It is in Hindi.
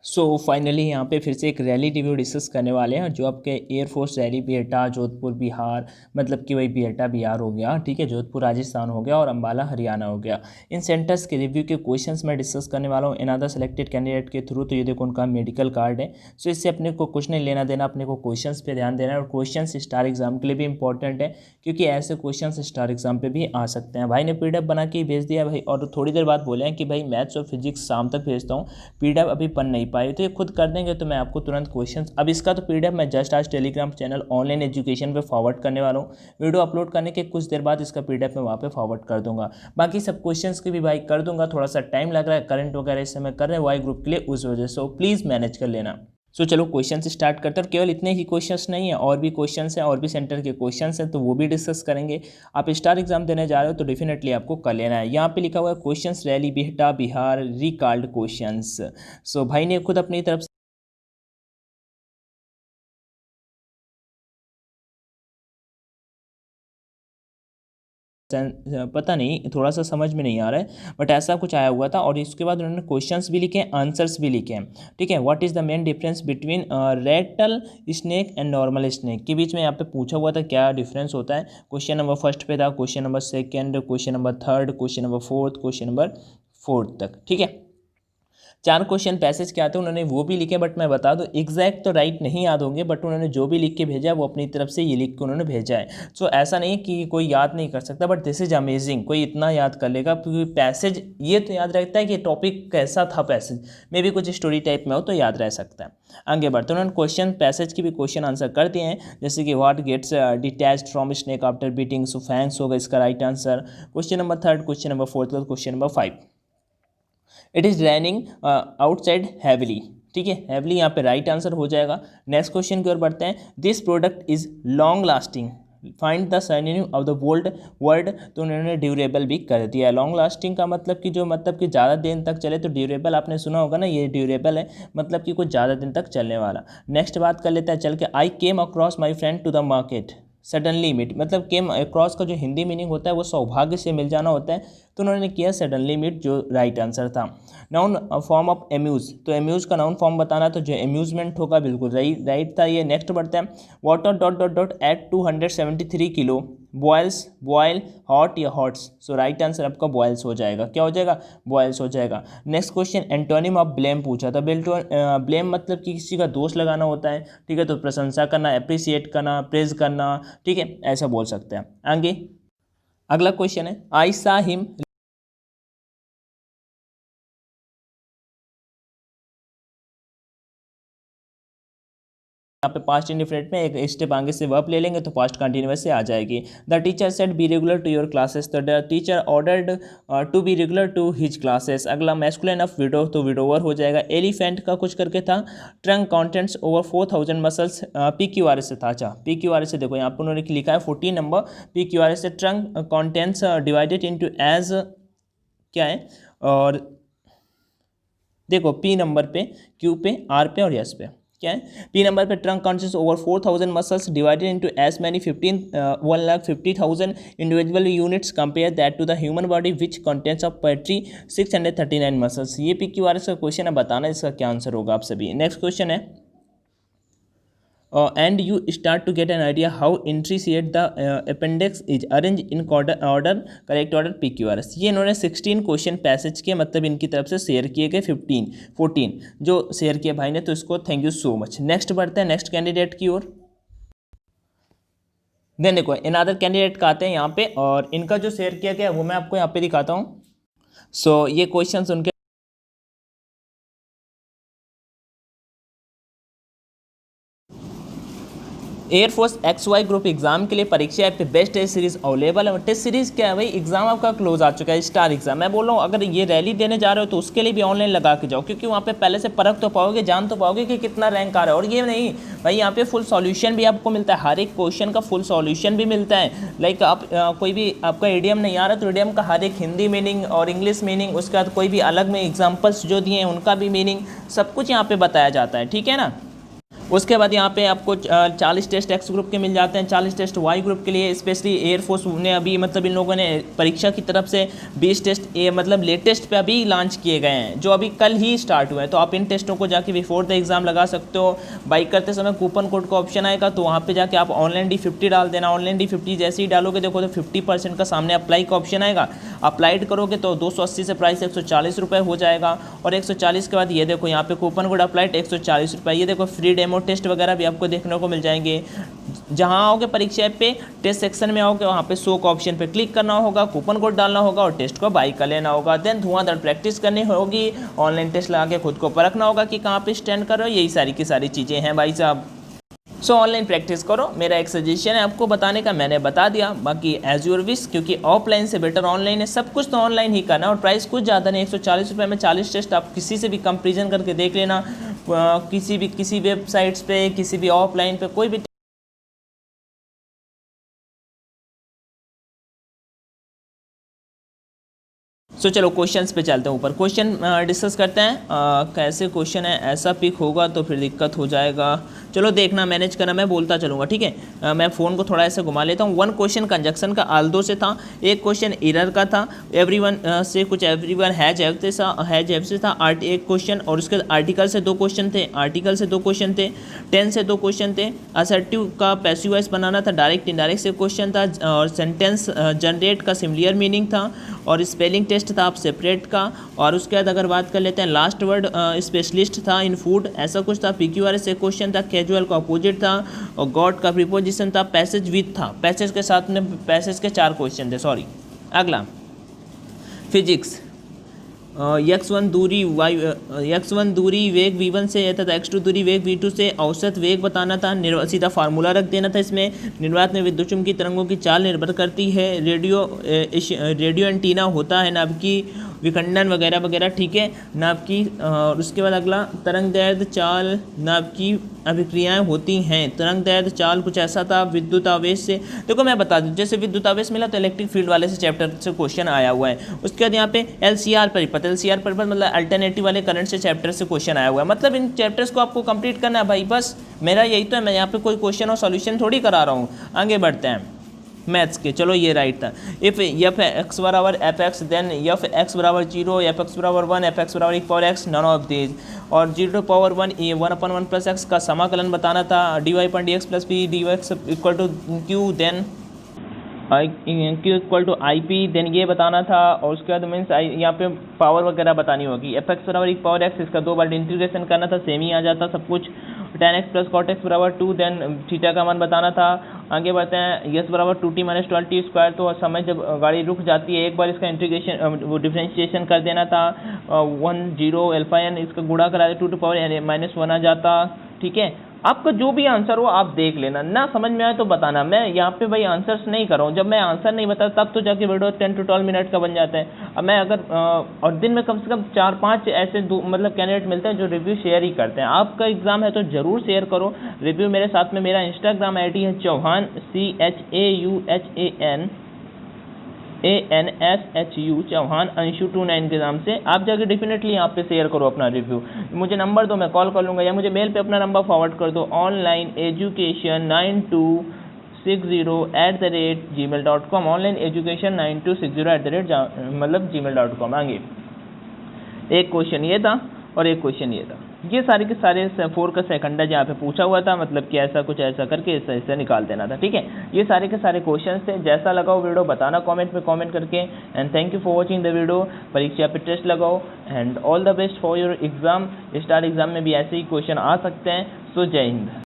सो फाइनली यहाँ पे फिर से एक रैली रिव्यू डिस्कस करने वाले हैं जो आपके एयरफोर्स रैली बिहटा जोधपुर बिहार, मतलब कि वही बिहटा बिहार हो गया, ठीक है, जोधपुर राजस्थान हो गया और अंबाला हरियाणा हो गया। इन सेंटर्स के रिव्यू के क्वेश्चंस मैं डिस्कस करने वाला हूँ इन अदर सेलेक्टेड कैंडिडेट के थ्रू। तो ये देखो उनका मेडिकल कार्ड है। सो इससे अपने को कुछ नहीं लेना देना, अपने को क्वेश्चन पे ध्यान देना है। और क्वेश्चन स्टार एग्जाम के लिए भी इंपॉर्टेंट है क्योंकि ऐसे क्वेश्चन स्टार एग्जाम पे भी आ सकते हैं। भाई ने पीडीएफ बना के भेज दिया भाई, और थोड़ी देर बाद बोले हैं कि भाई मैथ्स और फिजिक्स शाम तक भेजता हूँ, पीडीएफ अभी बन नहीं पाई। तो ये खुद कर देंगे तो मैं आपको तुरंत क्वेश्चंस, अब इसका तो पीडीएफ मैं जस्ट आज टेलीग्राम चैनल ऑनलाइन एजुकेशन पे फॉरवर्ड करने वाला हूँ। वीडियो अपलोड करने के कुछ देर बाद इसका पीडीएफ मैं वहाँ पे फॉरवर्ड कर दूंगा। बाकी सब क्वेश्चंस की भी भाई कर दूंगा, थोड़ा सा टाइम लग रहा है, करंट वगैरह इस समय कर रहे हैं वाई ग्रुप के लिए, उस वजह से प्लीज़ मैनेज कर लेना। सो चलो क्वेश्चन से स्टार्ट करते हैं। और केवल इतने ही क्वेश्चंस नहीं है, और भी क्वेश्चंस हैं और भी सेंटर के क्वेश्चंस हैं, तो वो भी डिस्कस करेंगे। आप स्टार एग्जाम देने जा रहे हो तो डेफिनेटली आपको कर लेना है। यहाँ पे लिखा हुआ है questions rally Bihta Bihar recalled questions. सो भाई ने खुद अपनी तरफ पता नहीं, थोड़ा सा समझ में नहीं आ रहा है, बट ऐसा कुछ आया हुआ था। और इसके बाद उन्होंने क्वेश्चंस भी लिखे हैं, आंसर्स भी लिखे हैं, ठीक है। What is the main difference between Ratle snake and normal snake, के बीच में यहाँ पे पूछा हुआ था क्या डिफरेंस होता है। क्वेश्चन नंबर फर्स्ट पे था, question number second, question number third, question number fourth, question number fourth तक, ठीक है। 4 क्वेश्चन पैसेज क्या आते हैं उन्होंने वो भी लिखे, बट मैं बता दूं एग्जैक्ट तो राइट नहीं याद होंगे, बट उन्होंने जो भी लिख के भेजा है वो अपनी तरफ से ये लिख के उन्होंने भेजा है। सो ऐसा नहीं कि कोई याद नहीं कर सकता, बट दिस इज अमेजिंग, कोई इतना याद कर लेगा क्योंकि पैसेज ये तो याद रखता है कि टॉपिक कैसा था, पैसेज में भी कुछ स्टोरी टाइप में हो तो याद रह सकता है। आगे बढ़ते उन्होंने क्वेश्चन पैसेज की भी क्वेश्चन आंसर कर दिए हैं, जैसे कि what gets detached from snake after beating, so fangs होगा इसका right answer. Question number third, question number fourth, question number 5, it is raining outside heavily, ठीक है, हैविली यहाँ पे राइट आंसर हो जाएगा। नेक्स्ट क्वेश्चन की ओर बढ़ते हैं, this product is long lasting, find the synonym of the bold word, तो उन्होंने ड्यूरेबल भी कर दिया। लॉन्ग लास्टिंग का मतलब कि जो मतलब कि ज़्यादा दिन तक चले, तो ड्यूरेबल आपने सुना होगा ना, ये ड्यूरेबल है मतलब कि कुछ ज़्यादा दिन तक चलने वाला। नेक्स्ट बात कर लेते हैं चल के, I came across my friend to the market, suddenly meet, मतलब केम अक्रॉस का जो हिंदी मीनिंग होता है वो सौभाग्य से मिल जाना होता है, तो उन्होंने किया सडनली मीट, जो राइट आंसर था। नाउन फॉर्म ऑफ एम्यूज, तो एम्यूज का नाउन फॉर्म बताना, तो जो एम्यूजमेंट होगा बिल्कुल राइट था ये। नेक्स्ट बढ़ते हैं, water dot dot dot at 273 kilo boils, boil hot या हॉट्स, सो राइट आंसर आपका बॉयल्स हो जाएगा। क्या हो जाएगा? बॉयल्स हो जाएगा। Next question, antonym of blame पूछा था। ब्लेम मतलब कि किसी का दोष लगाना होता है, ठीक है, तो प्रशंसा करना, अप्रिसिएट करना, प्रेज करना, ठीक है, ऐसा बोल सकते हैं। आगे अगला क्वेश्चन है, आई सा हिम, यहाँ पे पास्ट इंडिफिनिट में एक स्टेप आगे से वर्ब ले लेंगे तो पास्ट कंटिन्यूअस से आ जाएगी। The teacher said be regular to your classes, तो the teacher ordered to be regular to his classes. अगला मैस्कुलिन ऑफ विडो, तो विडोवर हो जाएगा। एलिफेंट का कुछ करके था, trunk contents over 4000 muscles, P Q R S से था। अच्छा, पी क्यू आर एस से देखो यहाँ पर उन्होंने लिखा है 14 नंबर, पी क्यू आर एस से trunk contents divided into as क्या है, और देखो पी नंबर पे, क्यू पे, आर पे और एस पे क्या है, पी नंबर पे trunk consist over 4000 muscles divided into as many 1,50,000 individual units, compare that to the human body which contents of poetry 639 muscles. ये पी क्यू आर एस का क्वेश्चन है, बताना इसका क्या आंसर होगा आप सभी। नेक्स्ट क्वेश्चन है, and you start to get an idea how intricate the appendix is arranged in order correct order PQRS। ये इन्होंने 16 क्वेश्चन पैसेज के मतलब इनकी तरफ से शेयर किए गए, 14 जो शेयर किए भाई ने, तो इसको thank you so much. Next बढ़ते हैं नेक्स्ट कैंडिडेट की ओर। देन देखो इन अदर कैंडिडेट का आते हैं यहाँ पे, और इनका जो शेयर किया गया वो मैं आपको यहाँ पे दिखाता हूँ। सो ये क्वेश्चन उनके एयरफोर्स XY ग्रुप एग्जाम के लिए परीक्षा ऐप पे बेस्ट टेस्ट सीरीज अवेलेबल है। टेस्ट सीरीज क्या है भाई, एग्जाम आपका क्लोज आ चुका है, स्टार एग्जाम। मैं बोल रहा हूँ अगर ये रैली देने जा रहे हो तो उसके लिए भी ऑनलाइन लगा के जाओ, क्योंकि वहाँ पे पहले से परख तो पाओगे, जान तो पाओगे कि कितना रैंक आ रहा है। और ये नहीं भाई, यहाँ पे फुल सॉल्यूशन भी आपको मिलता है, हर एक क्वेश्चन का फुल सॉल्यूशन भी मिलता है। लाइक आप कोई भी आपका ईडीएम नहीं आ रहा तो ईडीएम का हर एक हिंदी मीनिंग और इंग्लिश मीनिंग, उसके बाद कोई भी अलग में एग्जाम्पल्स जो दिए हैं उनका भी मीनिंग, सब कुछ यहाँ पे बताया जाता है, ठीक है ना। उसके बाद यहाँ पे आपको 40 टेस्ट एक्स ग्रुप के मिल जाते हैं, 40 टेस्ट वाई ग्रुप के लिए। स्पेशली एयरफोर्स ने अभी मतलब इन लोगों ने परीक्षा की तरफ से 20 टेस्ट मतलब लेटेस्ट पे अभी लॉन्च किए गए हैं, जो अभी कल ही स्टार्ट हुए हैं। तो आप इन टेस्टों को जाके बिफोर द एग्जाम लगा सकते हो। बाई करते समय कूपन कोड का ऑप्शन आएगा, तो वहाँ पर जाके आप ऑनलाइन D50 डाल देना। ऑनलाइन D50 जैसे ही डालोगे देखो तो 50% का सामने अप्लाई का ऑप्शन आएगा। अप्लाइड करोगे तो 280 से प्राइस 140 रुपये हो जाएगा। और 140 के बाद ये देखो यहाँ पे कूपन कोड अप्लाइड 140 रुपये। ये देखो फ्री डेमो टेस्ट वगैरह भी आपको देखने को मिल जाएंगे। जहाँ आओगे परीक्षा ऐप पे टेस्ट सेक्शन में आओगे, वहाँ पे शो का ऑप्शन पे क्लिक करना होगा, कूपन कोड डालना होगा और टेस्ट को बाई कर लेना होगा। देन धुआंधार प्रैक्टिस करनी होगी, ऑनलाइन टेस्ट लगा के खुद को परखना होगा कि कहाँ पे स्टैंड कर रहे हो। यही सारी की सारी चीज़ें हैं भाई साहब। सो ऑनलाइन प्रैक्टिस करो, मेरा एक सजेशन है आपको बताने का, मैंने बता दिया। बाकी एज यूर विश, क्योंकि ऑफलाइन से बेटर ऑनलाइन है। सब कुछ तो ऑनलाइन ही करना, और प्राइस कुछ ज़्यादा नहीं, 140 रुपये में 40 टेस्ट आप किसी से भी कंपेरिजन करके देख लेना। किसी वेबसाइट्स पे, किसी भी ऑफलाइन पे कोई भी। सो चलो क्वेश्चंस पे चलते हैं, ऊपर क्वेश्चन डिस्कस करते हैं। कैसे क्वेश्चन है, ऐसा पिक होगा तो फिर दिक्कत हो जाएगा। चलो देखना, मैनेज करना, मैं बोलता चलूँगा, ठीक है। मैं फ़ोन को थोड़ा ऐसे घुमा लेता हूँ। 1 क्वेश्चन कंजक्शन का आल्दो से था, 1 क्वेश्चन एरर का था, एवरीवन से कुछ एवरीवन हैज एव से था, एक क्वेश्चन। और उसके आर्टिकल से 2 क्वेश्चन थे, 10 से 2 क्वेश्चन थे। असर्टिव का पैसिव वॉइस बनाना था, डायरेक्ट इनडायरेक्ट से क्वेश्चन था, और सेंटेंस जनरेट का सिमिलर मीनिंग था, और स्पेलिंग टेस्ट था आप सेपरेट का। और उसके बाद अगर बात कर लेते हैं, लास्ट वर्ड स्पेशलिस्ट था इन फूड, ऐसा कुछ था। PQRS से क्वेश्चन था, कैजुअल का अपोजिट था, और गॉड का प्रीपोजिशन था। पैसेज विथ था, पैसेज के साथ में पैसेज के 4 क्वेश्चन थे, सॉरी। अगला फिजिक्स, x1 दूरी वेग v1 से तथा x2 दूरी वेग v2 से औसत वेग बताना था। सीधा फार्मूला रख देना था इसमें। निर्वात में विद्युत चुम्बकीय तरंगों की चाल निर्भर करती है, रेडियो एंटीना होता है नाभ की विखंडन वगैरह वगैरह, ठीक है, नाभ की। और उसके बाद अगला तरंग दैर्ध्य चाल नाभ की अभिक्रियाएं होती हैं। तरंग दैर्ध्य चाल कुछ ऐसा था। विद्युत आवेश से देखो मैं बता दूं, जैसे विद्युत आवेश मिला तो इलेक्ट्रिक फील्ड वाले से चैप्टर से क्वेश्चन आया हुआ है। उसके बाद यहाँ पे LCR परिपथ मतलब अल्टरनेटिव वाले करंट से चैप्टर से क्वेश्चन आया हुआ है। मतलब इन चैप्टर्स को आपको कंप्लीट करना है भाई, बस मेरा यही तो है। मैं यहाँ पे कोई क्वेश्चन और सॉल्यूशन थोड़ी करा रहा हूँ। आगे बढ़ते हैं मैथ्स के। चलो ये राइट था। इफ़ एफ एक्स बराबर f x, then f x बराबर 0, एफ एक्स बराबर 1, एफ एक्स बराबर एक power x, none of these. और 0 पावर 1 1/1 प्लस एक्स का समाकलन बताना था। dy/dx plus p dx equal to q, then q equal to i p, then ये बताना था। और उसके बाद मीन्स यहाँ पे पावर वगैरह बतानी होगी। एफ एक्स बराबर एक पावर एक्स, इसका 2 बार इंटीग्रेशन करना था, सेम ही आ जाता सब कुछ। tan x plus cot x बराबर 2, देन थीटा का मान बताना था। आगे बढ़ते हैं, यस बराबर 2t - 12t स्क्वायर। तो समय जब गाड़ी रुक जाती है एक बार इसका इंटीग्रेशन वो डिफ्रेंशिएशन कर देना था। 1 0 अल्फा n, इसका गुणा करा दे 2 to power -1 आ जाता, ठीक है। आपका जो भी आंसर हो आप देख लेना, ना समझ में आए तो बताना। मैं यहाँ पे भाई आंसर्स नहीं कर रहा हूँ, जब मैं आंसर नहीं बताता तब तो जाके वीडियो 10 to 12 मिनट का बन जाता है। अब मैं अगर और दिन में कम से कम 4-5 ऐसे मतलब कैंडिडेट मिलते हैं जो रिव्यू शेयर ही करते हैं। आपका एग्जाम है तो ज़रूर शेयर करो रिव्यू मेरे साथ में। मेरा इंस्टाग्राम ID है चौहान CHAUHANANSHU चौहान अंशु 29 के नाम से। आप जाके डेफिनेटली यहाँ पे शेयर करो अपना रिव्यू। मुझे नंबर दो, मैं कॉल कर लूँगा, या मुझे मेल पे अपना नंबर फॉरवर्ड कर दो, onlineeducation9260@gmail.com, onlineeducation9260@ मतलब gmail.com। आगे एक क्वेश्चन ये था और एक क्वेश्चन ये था। ये सारे के सारे 4 का सेकंड है जहाँ पे पूछा हुआ था, मतलब कि ऐसा कुछ ऐसा करके ऐसे निकाल देना था, ठीक है। ये सारे के सारे क्वेश्चंस थे। जैसा लगाओ वीडियो बताना कमेंट में कमेंट करके। And thank you for watching the video. परीक्षा पे टेस्ट लगाओ and all the best for your exam. Star exam में भी ऐसे ही क्वेश्चन आ सकते हैं। सो जय हिंद।